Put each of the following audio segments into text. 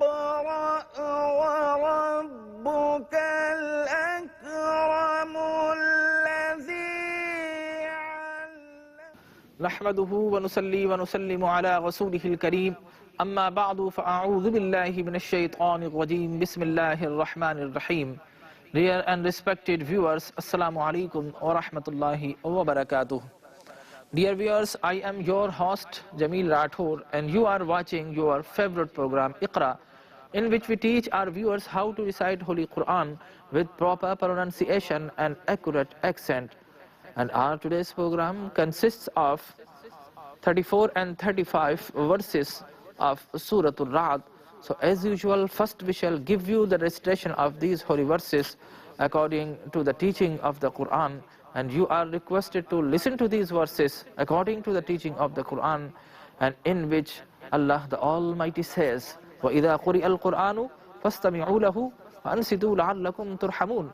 اقرأ وربك الأكرم الذي نحمده ونصلي ونسلم على رسوله الكريم أما بعد فأعوذ بالله من الشيطان الرجيم بسم الله الرحمن الرحيم. Dear and respected viewers, Assalamu alaikum wa rahmatullahi wa barakatuh. Dear viewers, I am your host Jamil Rathore and you are watching your favorite program Iqra, in which we teach our viewers how to recite Holy Quran with proper pronunciation and accurate accent. And our today's program consists of 34 and 35 verses of Surah Al-Ra'd. So as usual, first we shall give you the recitation of these holy verses according to the teaching of the Quran, and you are requested to listen to these verses according to the teaching of the Quran, and in which Allah the Almighty says, وَإِذَا قُرِئَ الْقُرْآنُ فَاسْتَمِعُوا لَهُ وَأَنْصِتُوا لَعَلَّكُمْ تُرْحَمُونَ.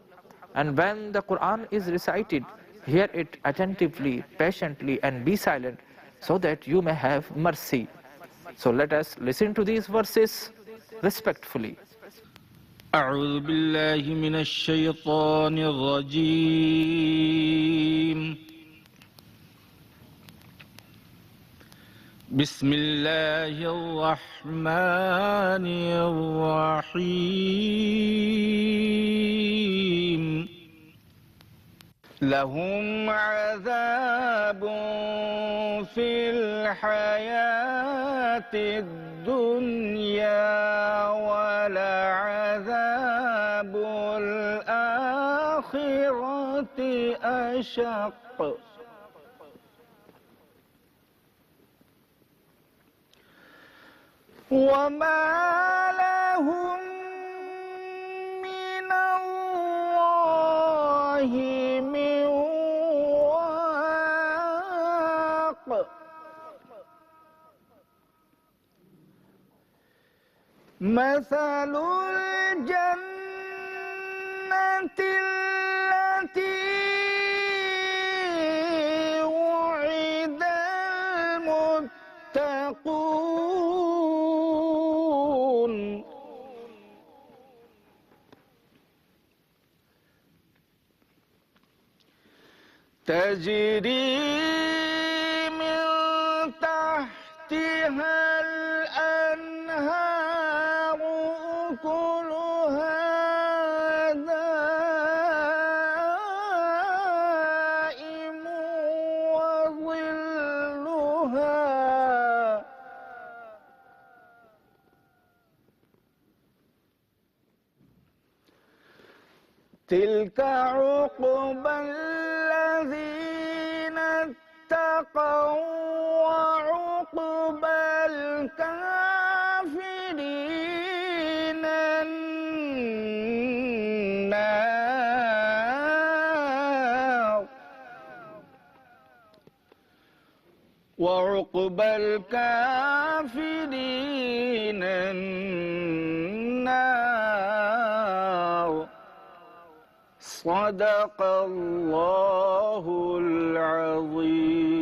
And when the Quran is recited, hear it attentively, patiently, and be silent, so that you may have mercy. So let us listen to these verses respectfully. أعوذ بالله من الشيطان الرجيم. بسم الله الرحمن الرحيم. لهم عذاب في الحياة الدنيا ولعذاب الآخرة أشق. وما لهم من الله من واق. مثل الجنة التي وعد المتقون تجري من تحتها الأنهار أكلها دائم وظلها. تلك عقبى الذين اتقوا وعقبى الكافرين النار. وعقبى الكافرين النار. صدق الله العظيم.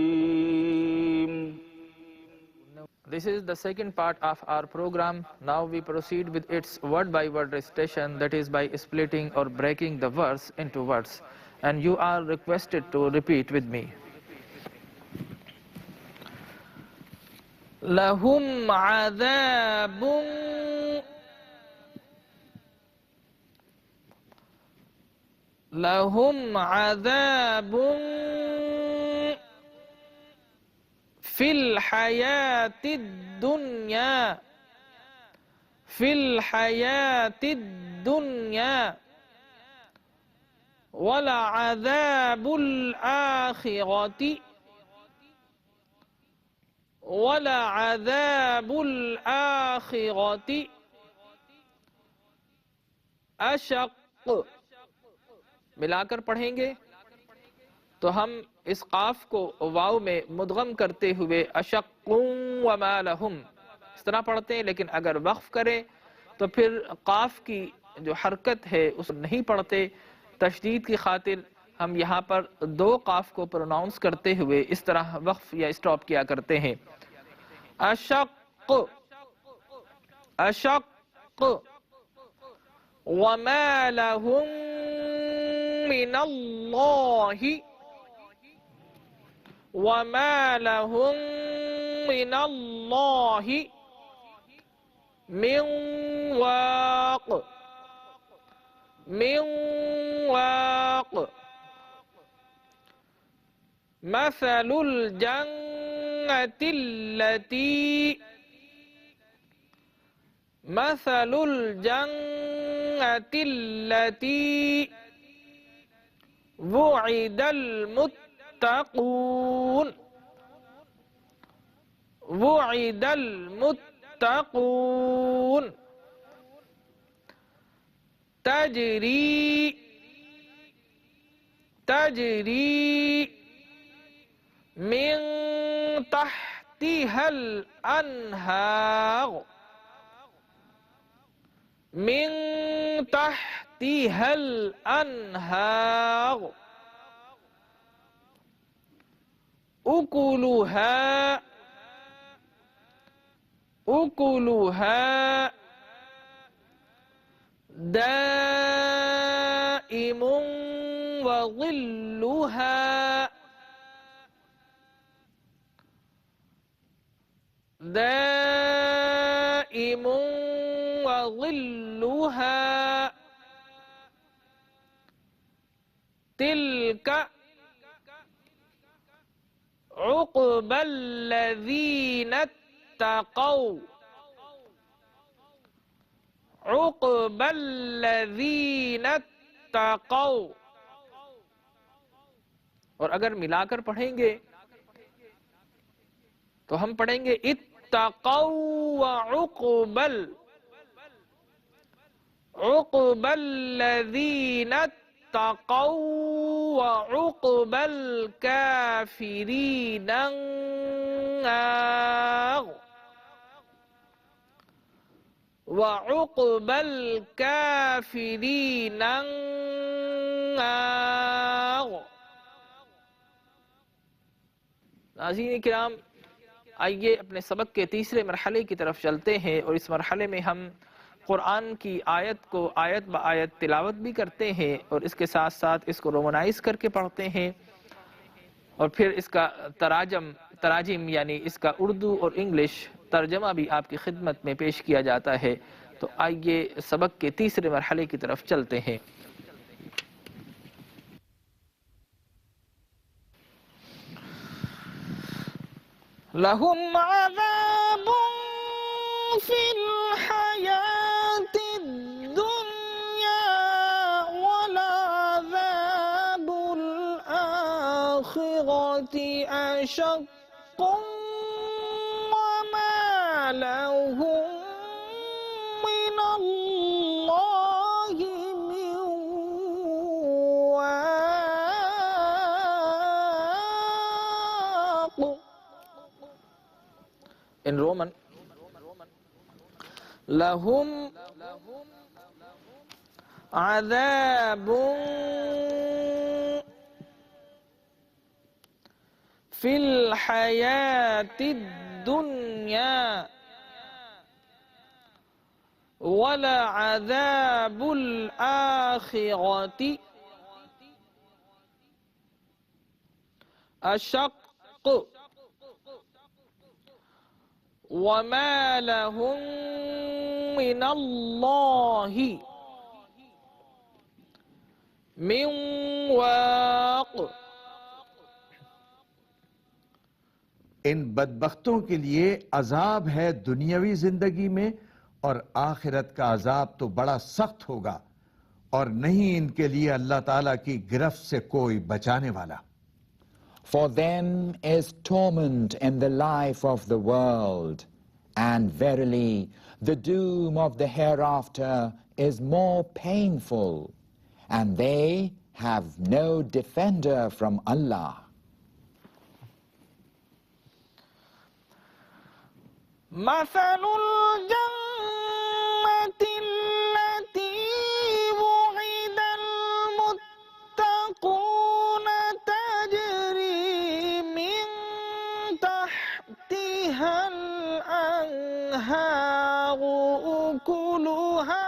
This is the second part of our program. Now we proceed with its word-by-word recitation, that is by splitting or breaking the verse into words. And you are requested to repeat with me. لهم عذاب لهم عذاب في الحياة الدنيا في الحياة الدنيا ولعذاب الآخرة ولعذاب الآخرة أشق. मिलाकर पढ़ेंगे तो हम इस काफ को वाव में मुदगम करते हुए अशक्कुं वमा लहुम इस तरह पढ़ते हैं, लेकिन अगर वक्फ करें तो फिर काफ की जो हरकत है उस नहीं पढ़ते। तशदीद की खातिर हम यहाँ पर दो काफ को प्रोनाउंस करते हुए इस तरह वक्फ या स्टॉप किया करते हैं। अशक्क अशक्क वमा लहुम मिनल्लाहि वमा लहुम मिनल्लाहि मिन वाक़ मिन वाक़ मसलुल जन्नतिल्लती मसलुल जन्नतिल्लती वुइदल मुत्तक़ून वुइदल मुत्तक़ून तजरी तजरी मिन तहतिहल अन्हार मिन तहतिहल अन्हार उकुलुहा उकुलुहा दाइमुन व ज़िल्लुहा दाइमुन व ज़िल्लुहा तिल्का उक़बल्लज़ीना तक़ौ उक़बल्लज़ीना तक़ौ। और अगर मिलाकर पढ़ेंगे तो हम पढ़ेंगे इत्तक़ौ व उक़बल उक़बल्लज़ीना तक़ौ व उक़बल काफ़िरीना अन्नार व उक़बल काफ़िरीना अन्नार। नाज़रीन किराम, आइए अपने सबक के तीसरे मरहले की तरफ चलते हैं और इस मरहले में हम कुरान की आयत को आयत ब आयत तिलावत भी करते हैं और इसके साथ साथ इसको रोमनाइज करके पढ़ते हैं और फिर इसका तराजिम यानी इसका उर्दू और इंग्लिश तर्जमा भी आपकी खिदमत में पेश किया जाता है। तो आइए सबक के तीसरे मरहले की तरफ चलते हैं। लहुम अज़ाबुन फिल हयातिद दुनिया वल अज़ाबुल आखिरति अशक्कु वमा लहुम मिनल्लाहि मिन वाक़। In Roman, lahum azabun fil hayatid dunya wala azabul akhirati ashaq वमा लहुम मिनल्लाहि मिन वाक़। इन बदबख्तों के लिए अजाब है दुनियावी जिंदगी में और आखिरत का अजाब तो बड़ा सख्त होगा और नहीं इनके लिए अल्लाह ताला की गिरफ्त से कोई बचाने वाला। For them is torment in the life of the world, and verily the doom of the hereafter is more painful, and they have no defender from Allah. مثل الجنة التي وعد المتقون تجري من تحتها الأنهار أكلها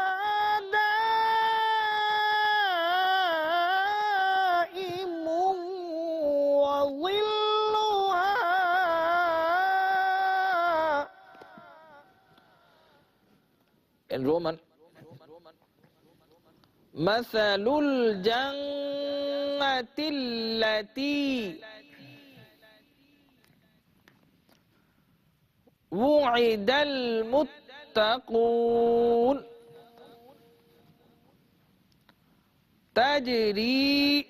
دائم وظلها In Roman, مثل الجنة التي وعد المتقون تجري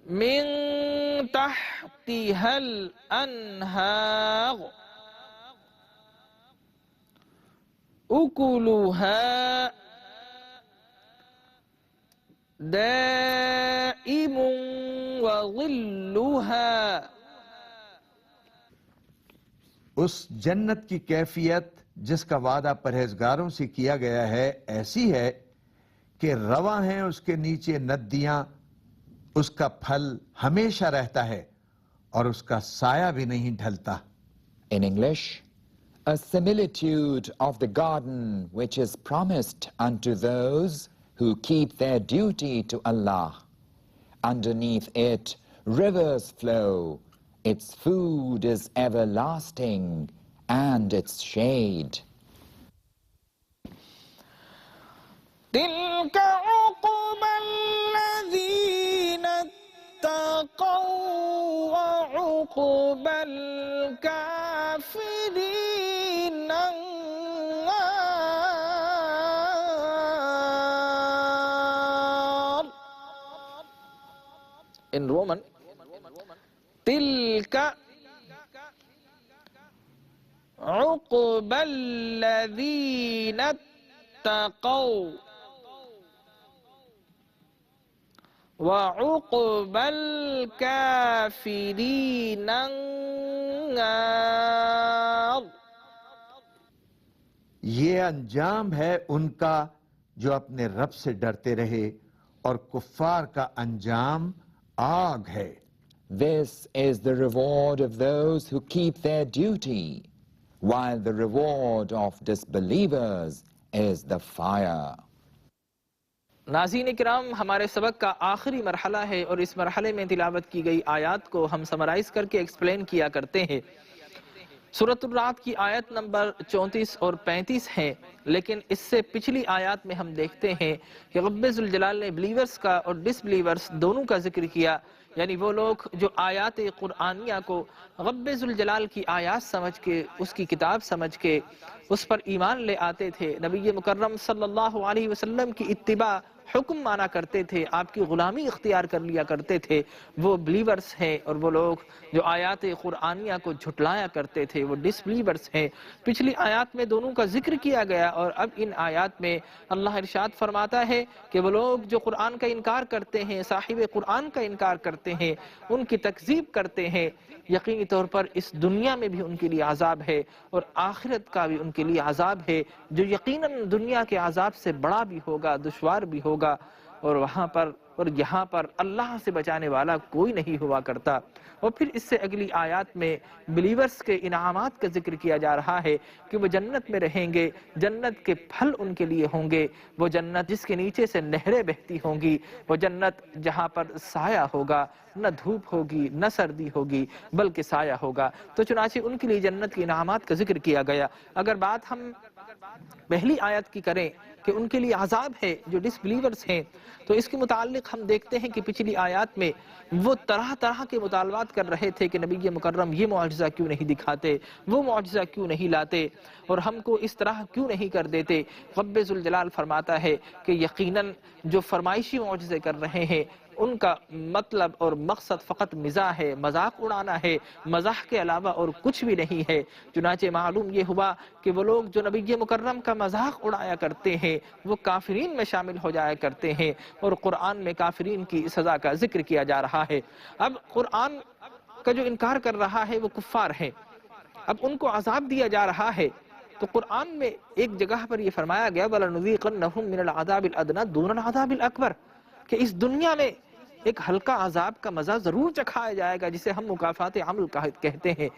من تحتها الأنهار أكلها دائم وظلها उस जन्नत की कैफियत जिसका वादा परहेजगारों से किया गया है ऐसी है कि रवा हैं उसके नीचे नदियां, उसका फल हमेशा रहता है और उसका साया भी नहीं ढलता। In English, a similitude of the garden which is promised unto those who keep their duty to Allah. Underneath it, rivers flow. Its food is everlasting and its shade. تلك عقبى الذين اتقوا وعقبى الكافرين النار. In Roman, تلك عقبى الذين اتقوا وعقبى الكافرين النار. ये अंजाम है उनका जो अपने रब से डरते रहे और कुफ्फार का अंजाम आग है. This is the reward of those who keep their duty, while the reward of disbelievers is the fire. नाज़रीन किराम, हमारे सबक का आखिरी मरहला है और इस मरहले में तिलावत की गई आयत को हम समराइज करके एक्सप्लेन किया करते हैं. सूरतुल रात की आयत नंबर 34 और 35 है, लेकिन इससे पिछली आयत में हम देखते हैं कि रब्बे ज़ुल जलाल ने बिलीवर्स का और डिसबिलीवर्स दोनों का जिक्र किया. यानी वो लोग जो आयात कुरानिया को रब्बे ज़ुल जलाल की आयात समझ के, उसकी किताब समझ के उस पर ईमान ले आते थे, नबी मुकर्रम सल्लल्लाहु अलैहि वसल्लम की इत्तिबा हुक्म माना करते थे, आपकी गुलामी इख्तियार कर लिया करते थे, वो बिलीवर्स हैं. और वो लोग जो आयात कुरानिया को झुटलाया करते थे वो डिसबिलीवर्स हैं. पिछली आयत में दोनों का जिक्र किया गया और अब इन आयत में अल्लाह इरशाद फरमाता है कि वो लोग जो कुरान का इनकार करते हैं, साहिब कुरान का इनकार करते हैं, उनकी तकज़ीब करते हैं, यकीनी तौर पर इस दुनिया में भी उनके लिए अजाब है और आखिरत का भी उनके लिए अजाब है, जो यकीनन दुनिया के अजाब से बड़ा भी होगा, दुश्वार भी होगा. और वहाँ पर और यहाँ पर अल्लाह से बचाने वाला कोई नहीं हुआ करता. और फिर इससे अगली आयत में बिलीवर्स के इनामात का जिक्र किया जा रहा है कि वो जन्नत में रहेंगे, जन्नत के फल उनके लिए होंगे, वो जन्नत जिसके नीचे से नहरें बहती होंगी, वो जन्नत जहाँ पर साया होगा, न धूप होगी न सर्दी होगी बल्कि साया होगा. तो चुनाचे उनके लिए जन्नत के इनामात का जिक्र किया गया. अगर बात हम पहली आयत की करें कि उनके लिए अजाब है जो डिसबिलीवर्स हैं, तो इसके मुताल्लिक हम देखते हैं कि पिछली आयत में वो तरह तरह के मुतालबात कर रहे थे कि नबी मुकर्रम ये मुआजिज़ा क्यों नहीं दिखाते, वो मुआजिज़ा क्यों नहीं लाते और हमको इस तरह क्यों नहीं कर देते. रब्बे ज़ुल जलाल फरमाता है कि यकीनन जो फरमाइशी मुआजिज़े कर रहे हैं उनका मतलब और मकसद फ़कत मिज़ाह है, मजाक उड़ाना है, मज़ाह के अलावा और कुछ भी नहीं है. चुनाचे मालूम ये हुआ कि वो लोग जो नबी मुकर्रम का मजाक उड़ाया करते हैं वो काफिरीन में शामिल हो जाया करते हैं और कुरान में काफिरीन की सज़ा का जिक्र किया जा रहा है. अब कुरान का जो इनकार कर रहा है वो कुफ्फार है, अब उनको अजाब दिया जा रहा है. तो कुरान में एक जगह पर यह फरमाया गया वलनुज़ीक़न्नहुम मिनल अज़ाबिल अदना दूनल अज़ाबिल अकबर, कि इस दुनिया में एक हल्का अजाब का मजा जरूर चखाया जाएगा जिसे हम मुकाफात अमल कहते हैं.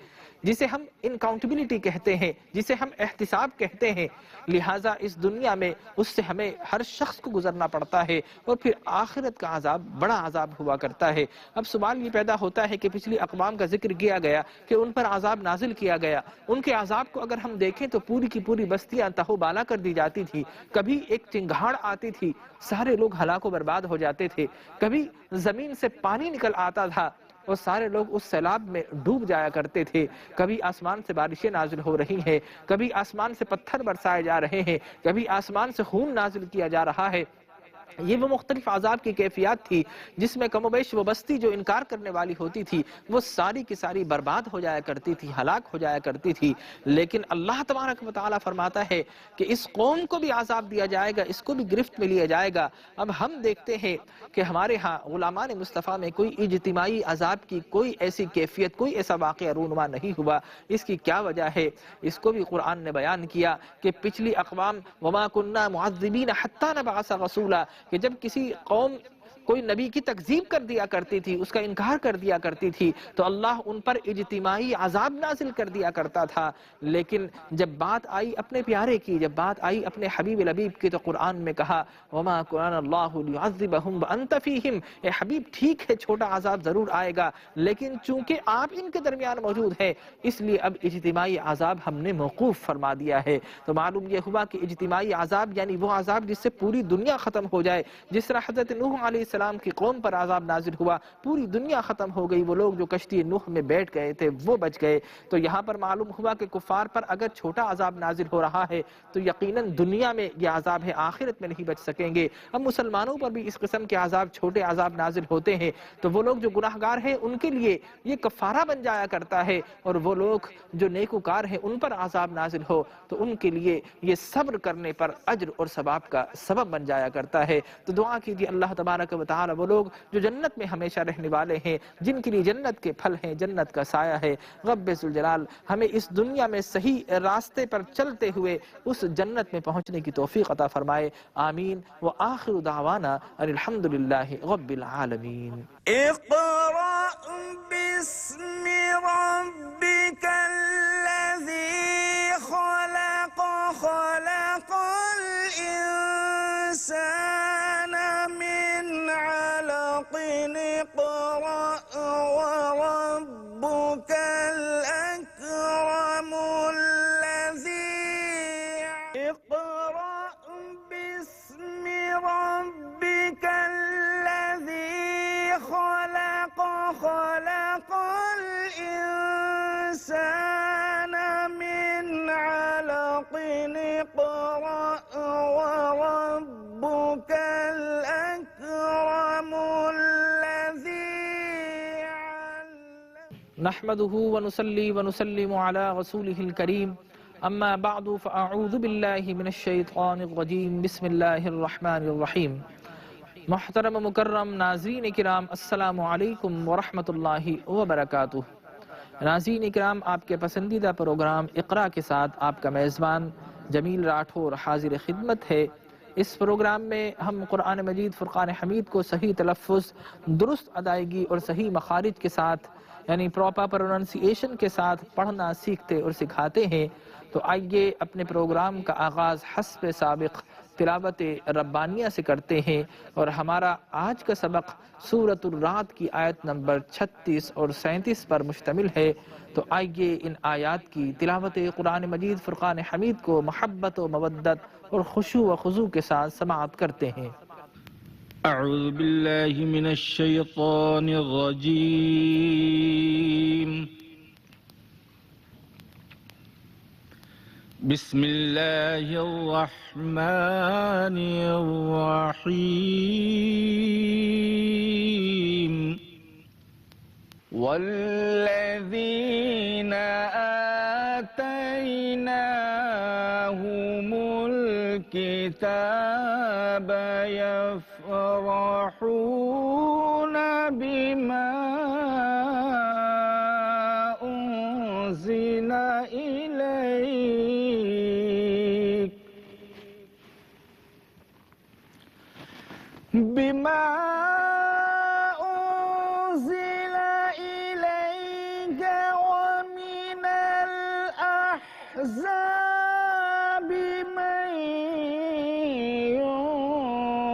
जिसे हम इनकाउंटेबिलिटी कहते हैं, जिसे हम एहतिसाब कहते हैं। लिहाजा इस दुनिया में उससे हमें हर शख्स को गुजरना पड़ता है और फिर आखिरत का अजाब बड़ा अजाब हुआ करता है। अब सवाल ये पैदा होता है कि पिछली अक़वाम का जिक्र किया गया कि उन पर अजाब नाजिल किया गया, उनके अजाब को अगर हम देखें तो पूरी की पूरी बस्तियां तहोबाला कर दी जाती थी। कभी एक चिंगाड़ आती थी, सारे लोग हलाको बर्बाद हो जाते थे। कभी जमीन से पानी निकल आता था और सारे लोग उस सैलाब में डूब जाया करते थे। कभी आसमान से बारिशें नाजिल हो रही हैं, कभी आसमान से पत्थर बरसाए जा रहे हैं, कभी आसमान से खून नाजिल किया जा रहा है। ये वो मुख्तलिफ आज़ाब की कैफियत थी जिसमें कमोबेश वो बस्ती जो इनकार करने वाली होती थी वो सारी की सारी बर्बाद हो जाया करती थी, हलाक हो जाया करती थी। लेकिन अल्लाह तबारक व तआला फरमाता है कि इस कौम को भी आज़ाब दिया जाएगा, इसको भी गिरफ्त में लिया जाएगा। अब हम देखते हैं कि हमारे यहाँ गुलामान मुस्तफ़ा में कोई इज्तिमाई अजाब की कोई ऐसी कैफियत, कोई ऐसा वाक़या रूनुमा नहीं हुआ। इसकी क्या वजह है? इसको भी कुरान ने बयान किया कि पिछली अक़वाम वमा कुन्ना मुअज़्ज़िबीन हत्ता नबअसा रसूला, कि जब किसी कौम कोई नबी की तकजीब कर दिया करती थी, उसका इनकार कर दिया करती थी, तो अल्लाह उन पर इज्तिमाई अजाब नाजिल कर दिया करता था। लेकिन जब बात आई अपने प्यारे की, जब बात आई अपने हबीब लबीब की, तो कुरान में कहा वमा कुरान अल्लाहु लियुअज़्ज़िबहुम व अंत फीहिम, ए हबीब ठीक है छोटा अजाब जरूर आएगा, लेकिन चूंकि आप इनके दरमियान मौजूद है इसलिए अब इज्तिमाई अजाब हमने मौकूफ फरमा दिया है। तो मालूम यह हुआ कि इज्तिमाई अजाब यानी वो अजाब जिससे पूरी दुनिया खत्म हो जाए। जिस तरह हज़रत नूह अलैहिस्सलाम की कौम पर अजाब नाजिल हुआ, पूरी दुनिया खत्म हो गई, वो लोग जो कश्ती नूह में बैठ गए थे वो बच गए। तो यहाँ पर मालूम हुआ कि कुफार पर अगर छोटा अजाब नाजिल हो रहा है तो यकीनन दुनिया में यह अजाब है, आखिरत में नहीं बच सकेंगे। अब मुसलमानों पर भी इस किस्म के अजाब, छोटे अजाब नाजिल होते हैं तो वो लोग जो गुनाहगार हैं उनके लिए ये कफारा बन जाया करता है, और वो लोग जो नेकूकार हैं उन पर अजाब नाजिल हो तो उनके लिए ये सब्र करने पर अज्र और सवाब का सबब बन जाया करता है। तो दुआ कीजिए अल्लाह तबारक व तआला वो लोग जो जन्नत में हमेशा रहने वाले हैं, जिनके लिए जन्नत के फल हैं, जन्नत का साया है, रब्बे ज़ुल जलाल हमें इस दुनिया में सही रास्ते पर चलते हुए उस जन्नत में पहुंचने की तौफीक अता फरमाए। आमीन व आखिरु दावाना अल्हम्दुलिल्लाहि रब्बिल आलमीन। इक़रा बिस्मि रब्बिकल्लज़ी खलक़ खलक़ल इंसान मिन अलक़िन इक़रा व रब्बुकल अकरमुल्लज़ी इक़रा बिस्मि रब्बिकल्लज़ी खलक़ खलक़ल इंसान मिन अलक़िन इक़रा व रब्बुकल अकरमुल्लज़ी नहमदुहु व नुसल्ली व नुसल्लिमु अला रसूलिहिल करीम, अम्मा बअदु फ़अऊज़ु बिल्लाहि मिनश शैतानिर रजीम, बिस्मिल्लाहिर रहमानिर रहीम। मुहतरम मुकर्रम नाज़रीन किराम, अस्सलामु अलैकुम व रहमतुल्लाहि व बरकातुहू। नाज़रीन किराम, आपके पसंदीदा प्रोग्राम इक़रा के साथ आपका मेज़बान जमील राठौर हाजिर खिदमत है। इस प्रोग्राम में हम कुरान मजीद फ़ुरक़ान हमीद को सही तलफ़्फ़ुज़, दुरुस्त अदायगी और सही मखारिज के साथ यानी प्रॉपर प्रोनाउंसिएशन के साथ पढ़ना सीखते और सिखाते हैं। तो आइए अपने प्रोग्राम का आगाज़ हस्ब साबिक़ तिलावत रब्बानिया से करते हैं, और हमारा आज का सबक सूरतुर रात की आयत नंबर 36 और 37 पर मुश्तमिल है। तो आइए इन आयात की तिलावत कुरान मजीद फ़ुरक़ान हमीद को मोहब्बत व मवद्दत और खुशू व खुजू के साथ समाअत करते हैं। अऊज़ु बिल्लाहि मिनश शैतानिर रजीम, बिस्मिल्लाहिर रहमानिर रहीम। वल्लज़ीना आतैनाहुमुल किताब यफ़रहूना बिमा उन्ज़िला इलैक बिमा उन्ज़िला इलैक व मिनल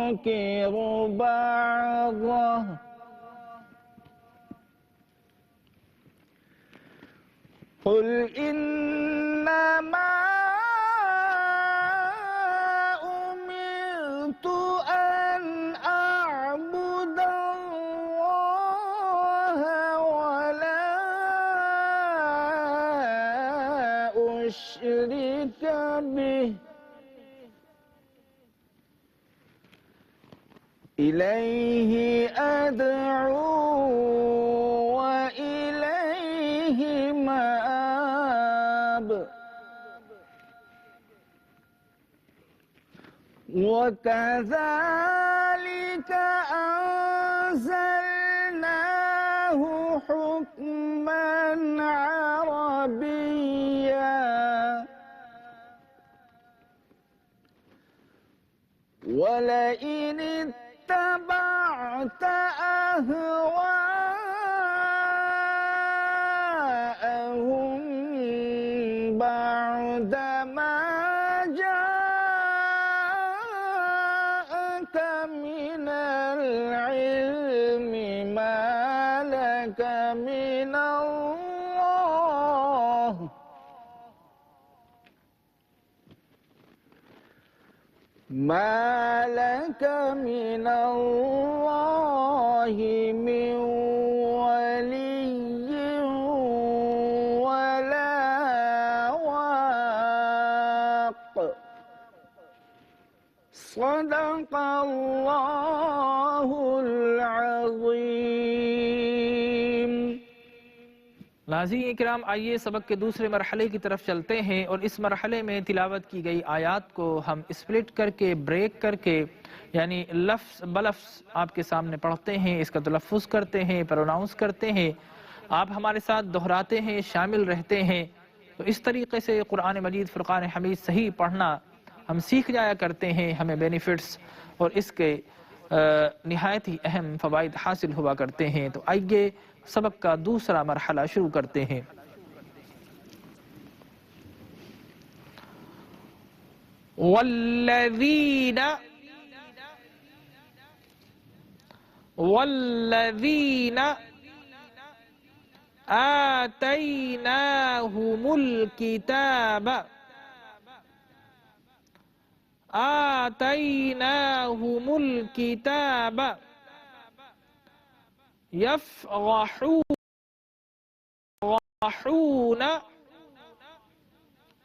ننكر بعضه قل إنما أمرت أن أعبد الله ولا أشرك به إليه أدعو وإليه مآب وكذلك أنزلناه حكما عربيا ولئن اتبعت أهواءهم بعدما جاءك من العلم ما لك من الله ما لك من الله من ولي ولا واق صدق الله العظيم। नाज़रीन इकराम, आइए सबक के दूसरे मरहले की तरफ चलते हैं और इस मरहले में तिलावत की गई आयत को हम स्प्लिट करके, ब्रेक करके, यानी लफ्ज़ बलफ्ज़ आपके सामने पढ़ते हैं, इसका तलफ़्फ़ुज़ करते हैं, प्रोनाउंस करते हैं, आप हमारे साथ दोहराते हैं, शामिल रहते हैं। तो इस तरीके से कुरान मजीद फ़ुरक़ान हमीद सही पढ़ना हम सीख जाया करते हैं, हमें बेनिफिट्स और इसके निहायत ही अहम फ़वाइद हासिल हुआ करते हैं। तो आइए सबक का दूसरा मरहला शुरू करते हैं। वल्लज़ीना आतैनाहुमुल किताब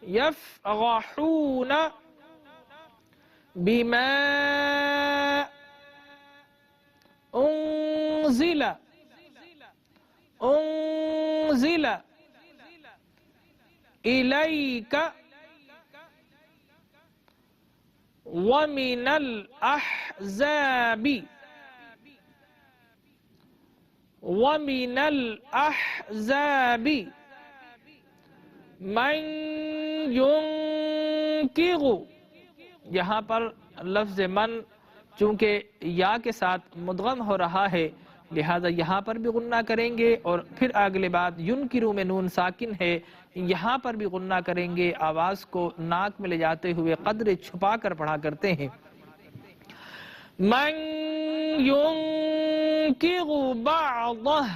यफ़ग़हून बिमा उन्ज़िला इलैका वमिनल अहज़ाबि मन युनकिरु। यहाँ पर लफ्ज़ मन चूँकि या के साथ मुदगम हो रहा है, लिहाजा यहाँ पर भी गुन्ना करेंगे और फिर अगले बात युनकिरु में नून साकिन है, यहाँ पर भी गुन्ना करेंगे। आवाज़ को नाक में ले जाते हुए कदर छुपा कर पढ़ा करते हैं। मन युनकिरु बादह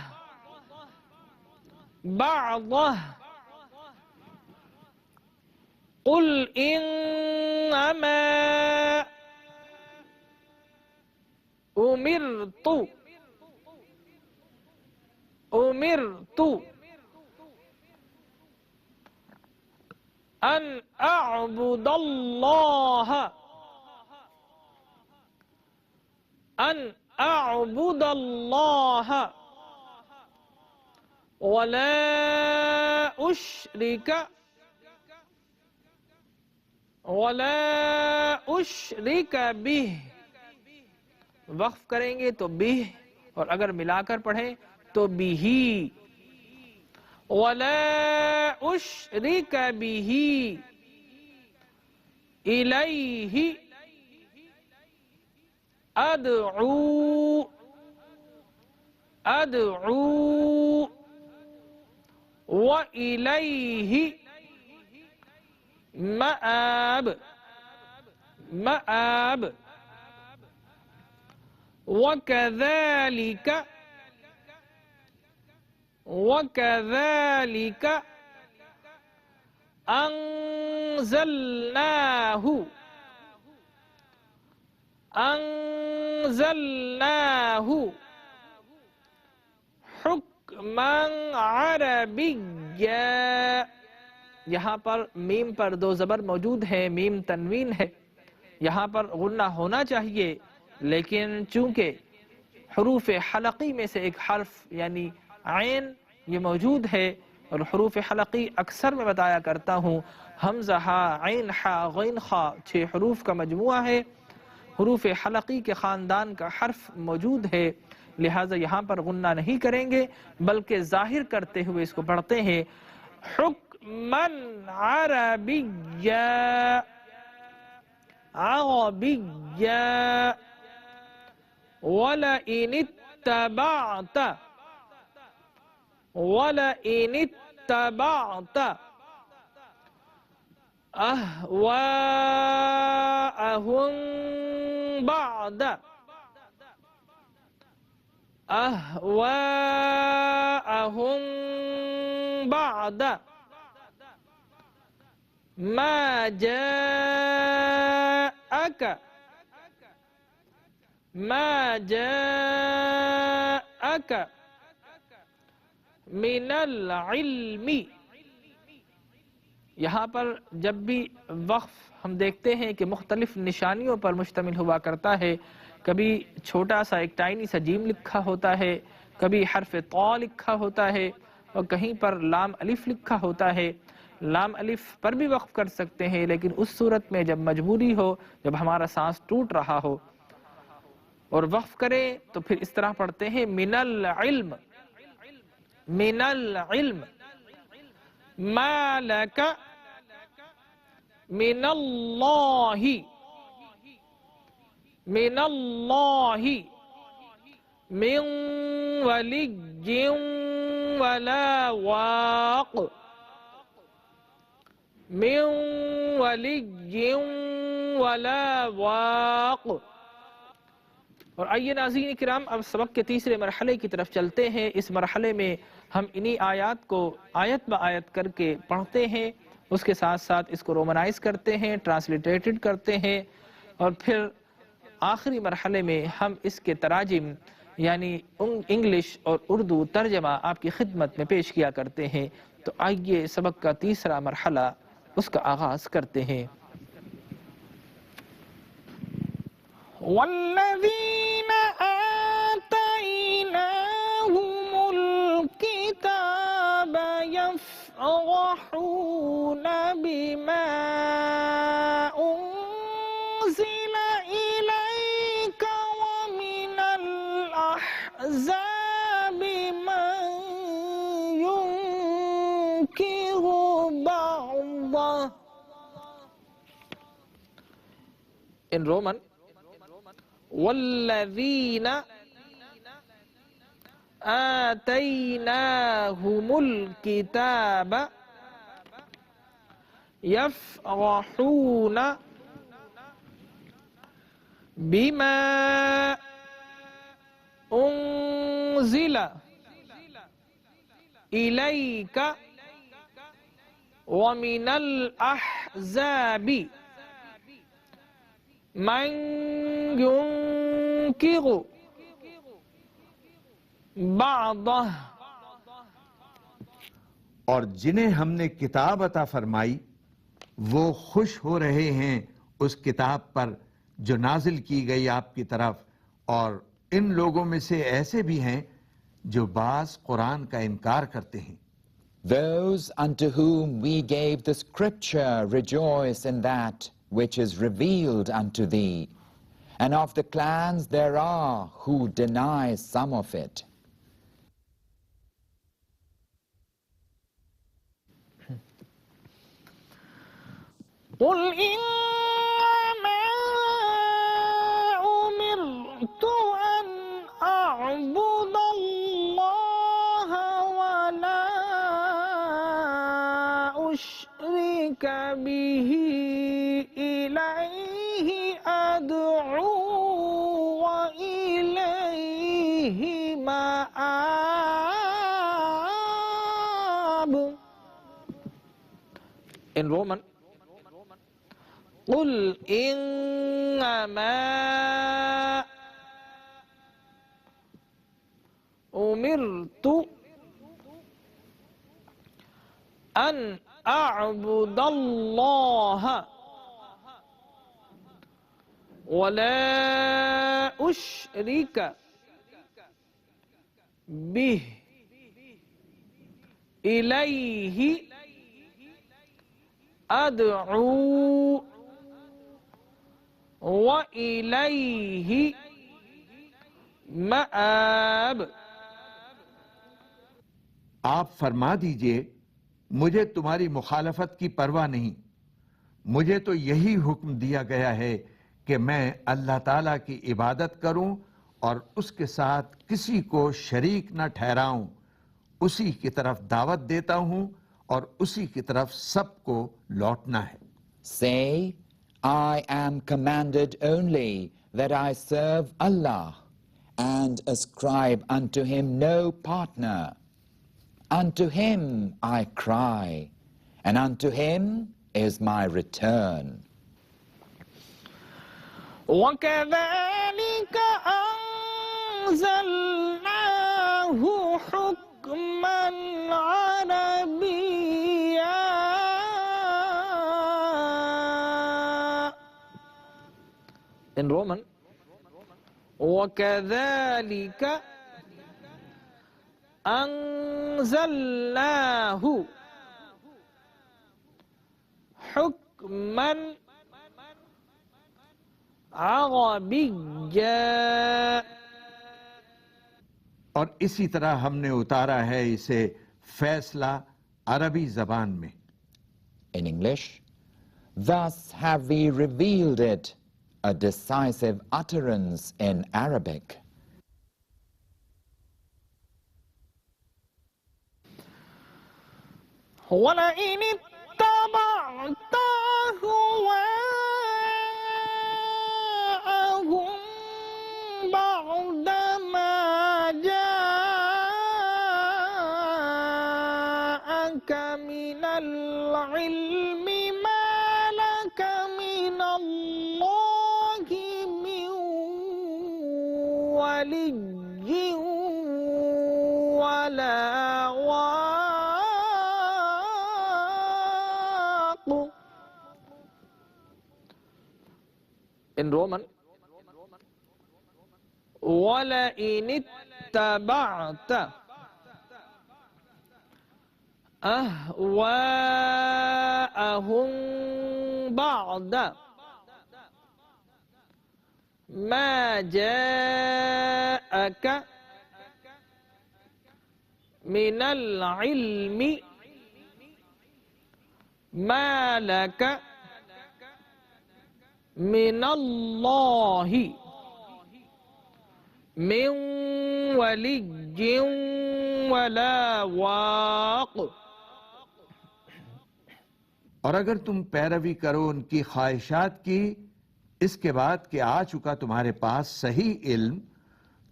कुल इन्नमा उमिरतु अन अअबुदल्लाह वला उश्रिक बिह। वक्फ करेंगे तो बिह, और अगर मिलाकर पढ़ें तो बिही। वला उश्रिक बिही इलैहि अद'ू व इलैहि मआब। वकज़ालिक वकज़ालिक अंज़लनाहु अंज़लनाहु हुक्मन अरबिय्या। यहाँ पर मीम पर दो ज़बर मौजूद है, मीम तनवीन है। यहाँ पर गुन्ना होना चाहिए, लेकिन चूंकि हरूफ हलकी में से एक हर्फ यानी आइन ये मौजूद है, और हरूफ हलकी अक्सर मैं बताया करता हूँ हमज़ा हा आइन हा गैन खा 6 हरूफ का मजमुआ है, हरूफ हलकी के ख़ानदान का हर्फ मौजूद है, लिहाजा यहाँ पर गुन्ना नहीं करेंगे बल्कि जाहिर करते हुए इसको पढ़ते हैं हुक्मन अरबिय्या अरबिय्या वलइन इत्तबअत अहवाअहुम बअद अहवाअहुम बअद मा जाअक मिनल इल्मी। यहाँ पर जब भी वक्फ हम देखते हैं कि मुख्तलिफ निशानियों पर मुश्तमिल हुआ करता है, कभी छोटा सा एक टाइनी सा जीम लिखा होता है, कभी हर्फ तौ लिखा होता है, और कहीं पर लाम अलिफ लिखा होता है। लाम अलिफ पर भी वक्फ कर सकते हैं, लेकिन उस सूरत में जब मजबूरी हो, जब हमारा सांस टूट रहा हो और वक्फ करें तो फिर इस तरह पढ़ते हैं मिनल इल्म मिनल इल्म मालक मिनल्लाहि मिनल्लाहि मिन वलिय्यिन वला वाक़ मिन वलिय्यिन वला वाक़। और आइए नाज़रीन किराम, अब सबक के तीसरे मरहले की तरफ चलते हैं। इस मरहले में हम इन्हीं आयत को आयत ब आयत करके पढ़ते हैं, उसके साथ साथ इसको रोमनाइज करते हैं, ट्रांसलिटरेटेड करते हैं, और फिर आखिरी मरहले में हम इसके तराजिम यानी इंग्लिश और उर्दू तर्जमा आपकी खिदमत में पेश किया करते हैं। तो आइए सबक का तीसरा मरहला उसका आगाज करते हैं। वल्लज़ीन आतैनाहुमुल किताब यफ़रहून बिमा उन्ज़िला इलैका व मिनल अहज़ाबि मन युनकिरु बअदह। In Roman, वल्लज़ीन आतैनाहुमुल किताब यफ़रहून बिमा उन्ज़िला इलैका व मिनल अहज़ाबि मन युनकिरु बअदह। और जिन्हें हमने किताब अता फरमाई वो खुश हो रहे हैं उस किताब पर जो नाजिल की गई आपकी तरफ, और इन लोगों में से ऐसे भी हैं जो बाज़ कुरान का इनकार करते हैं। Those unto whom we gave the scripture rejoice in that which is revealed unto thee, and of the clans there are who deny some of it. قل إنما أمرت أن أعبد الله ولا أشرك به إليه أدعو وإليه In Roman, قُلْ إِنَّمَا أُمِرْتُ أَنْ أَعْبُدَ اللَّهَ وَلَا أُشْرِكَ بِهِ إِلَيْهِ أَدْعُو وَإِلَيْهِ مَآبِ। आप फरमा दीजिए, मुझे तुम्हारी मुखालफत की परवाह नहीं। मुझे तो यही हुक्म दिया गया है कि मैं अल्लाह ताला की इबादत करूं और उसके साथ किसी को शरीक न ठहराऊं। उसी की तरफ दावत देता हूं और उसी की तरफ सबको लौटना है। Say, I am commanded only that I serve Allah and ascribe unto him no partner. Unto him I cry, and unto him is my return. وَكَذَلِكَ أَنزَلْنَاهُ حُكْمًا عَرَبِيًّا In Roman, وَكَذَلِكَ أَنزَلْنَاهُ حُكْمًا عَرَبِيًّا और इसी तरह हमने उतारा है इसे फैसला अरबी जबान में। In English, thus have we revealed it, a decisive utterance in Arabic. وَلَئِنِ اتَّبَعْتَ أَهْوَاءَهُمْ بَعْدَ مَا جَاءَكَ مِنَ الْعِلْمِ مَا لَكَ مِنَ اللَّهِ مِنْ وَلِيٍّ وَلَا واق. In Roman, وَلَئِنِ اتَّبَعْتَ أَهْوَاءَهُمْ بَعْدَ مَا جَاءَكَ مِنَ الْعِلْمِ مَا لَكَ مِنَ اللَّهِ مِنْ وَلِيٍّ وَلَا واق. और अगर तुम पैरवी करो उनकी ख्वाहिशात की इसके बाद कि आ चुका तुम्हारे पास सही इल्म,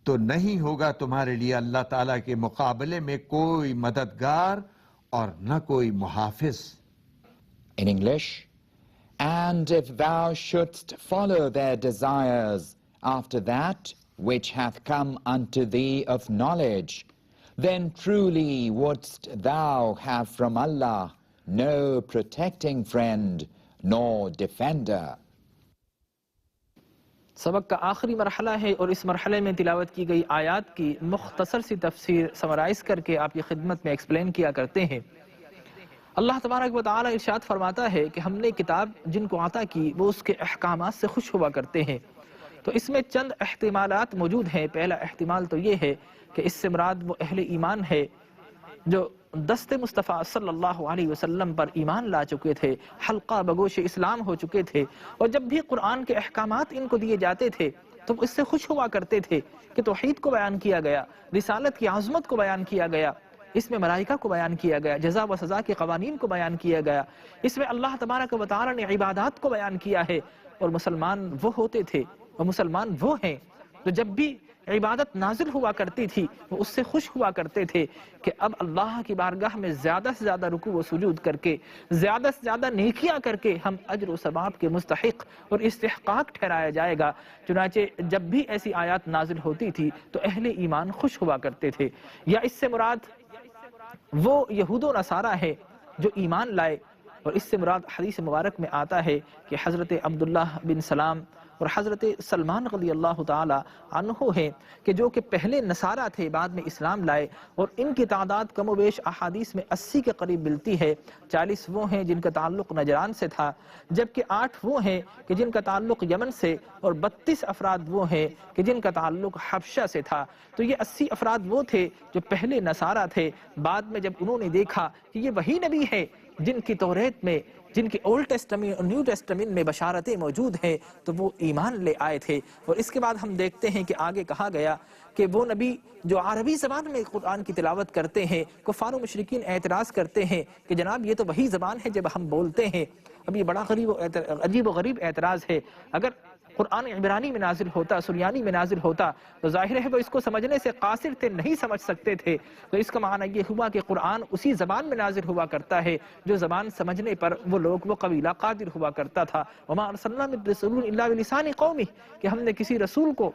तो नहीं होगा तुम्हारे लिए अल्लाह ताला के मुकाबले में कोई मददगार और न कोई मुहाफिज। In English, and if thou shouldst follow their desires after that which hath come unto thee of knowledge, then truly wouldst thou have from Allah no protecting friend nor defender. सबक का आखिरी मरहला है और इस मरहले में तिलावत की गई आयात की मुख्तसर सी तफसीर समराइज करके आपकी खिदमत में एक्सप्लेन किया करते हैं। अल्लाह तबारक व तआला इरशाद फरमाता है कि हमने किताब जिनको आता की वो उसके अहकामात से खुश हुआ करते हैं। तो इसमें चंद एहतिमालात मौजूद हैं। पहला एहतिमाल तो ये है कि इससे मुराद वो अहले ईमान है जो दस्ते मुस्तफ़ा सल्लल्लाहु अलैहि वसल्लम पर ईमान ला चुके थे, हल्का बगोश इस्लाम हो चुके थे, और जब भी कुरान के अहकामात इनको दिए जाते थे तो इससे खुश हुआ करते थे कि तौहीद को बयान किया गया, रिसालत की आज़मत को बयान किया गया, इसमें मलाइका को बयान किया गया, जज़ा व सज़ा के क़वानीन को बयान किया गया, इसमें अल्लाह तबारक व तआला ने इबादत को बयान किया है। और मुसलमान वो होते थे और मुसलमान वो हैं तो जब भी इबादत नाजिल हुआ करती थी वो उससे खुश हुआ करते थे कि अब अल्लाह की बारगाह में ज़्यादा से ज़्यादा रुकू व सुजूद करके ज़्यादा से ज़्यादा नेकियां करके हम अज्र व सवाब के मुस्तहिक और इस्तिहकाक ठहराया जाएगा। चुनाचे जब भी ऐसी आयत नाजिल होती थी तो अहले ईमान खुश हुआ करते थे। या इससे मुराद वो यहूदो नसारा है जो ईमान लाए, और इससे मुराद हदीस मुबारक में आता है कि हज़रत अब्दुल्लाह बिन सलाम और हज़रत सलमान रज़ी अल्लाह ताला अन्हु हैं कि जो कि पहले नसारा थे बाद में इस्लाम लाए, और इनकी तादाद कमोबेश अहादीस में 80 के करीब मिलती है। 40 वो हैं जिनका ताल्लुक़ नजरान से था, जबकि 8 वो हैं कि जिनका ताल्लुक़ यमन से, और 32 अफराद वो हैं कि जिनका ताल्लुक़ हबशा से था। तो ये 80 अफराद वो थे जो पहले नसारा थे। बाद में जब उन्होंने देखा कि ये वही नबी है जिनकी तौरेत में, जिनकी ओल्ड टेस्टामेंट और न्यू टेस्टामेंट में बशारतें मौजूद हैं, तो वो ईमान ले आए थे। और इसके बाद हम देखते हैं कि आगे कहा गया कि वो नबी जो अरबी ज़बान में कुरान की तिलावत करते हैं, कुफ़ार व मुशरिकीन एतराज़ करते हैं कि जनाब ये तो वही ज़बान है जब हम बोलते हैं। अब ये बड़ा अजीब व गरीब एतराज़ है। अगर कुरान इब्रानी में नाजिल होता, सुरियानी में नाजिल होता, तो जाहिर है वो इसको समझने से कासिर थे, नहीं समझ सकते थे। तो इसका माना ये हुआ कि कुरान उसी ज़बान में नाजिल हुआ करता है जो ज़बान समझने पर वो लोग, वो कबीला कादिर हुआ करता था। वमा अरसलना मिन रसूलिन इल्ला बिलिसानि कौमिही, कि हमने किसी रसूल को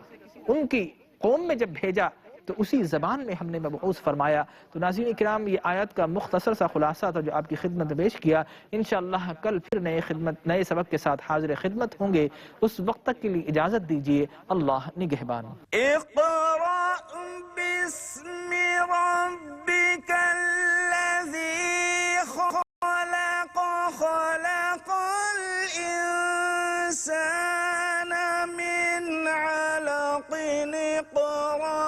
उनकी कौम में जब भेजा तो उसी ज़बान में हमने मबऊस फरमाया। तो नाज़रीन किराम, ये आयत का मुख्तसर सा खुलासा था जो आपकी खिदमत में पेश किया। इंशाअल्लाह कल फिर नए सबक के साथ हाजिर खिदमत होंगे। उस वक्त तक के लिए इजाज़त दीजिए। अल्लाह निगहबान। इक़रा बिस्मि रब्बिकल्लज़ी खलक़ खलक़ल इंसान मिन अलक़ इक़रा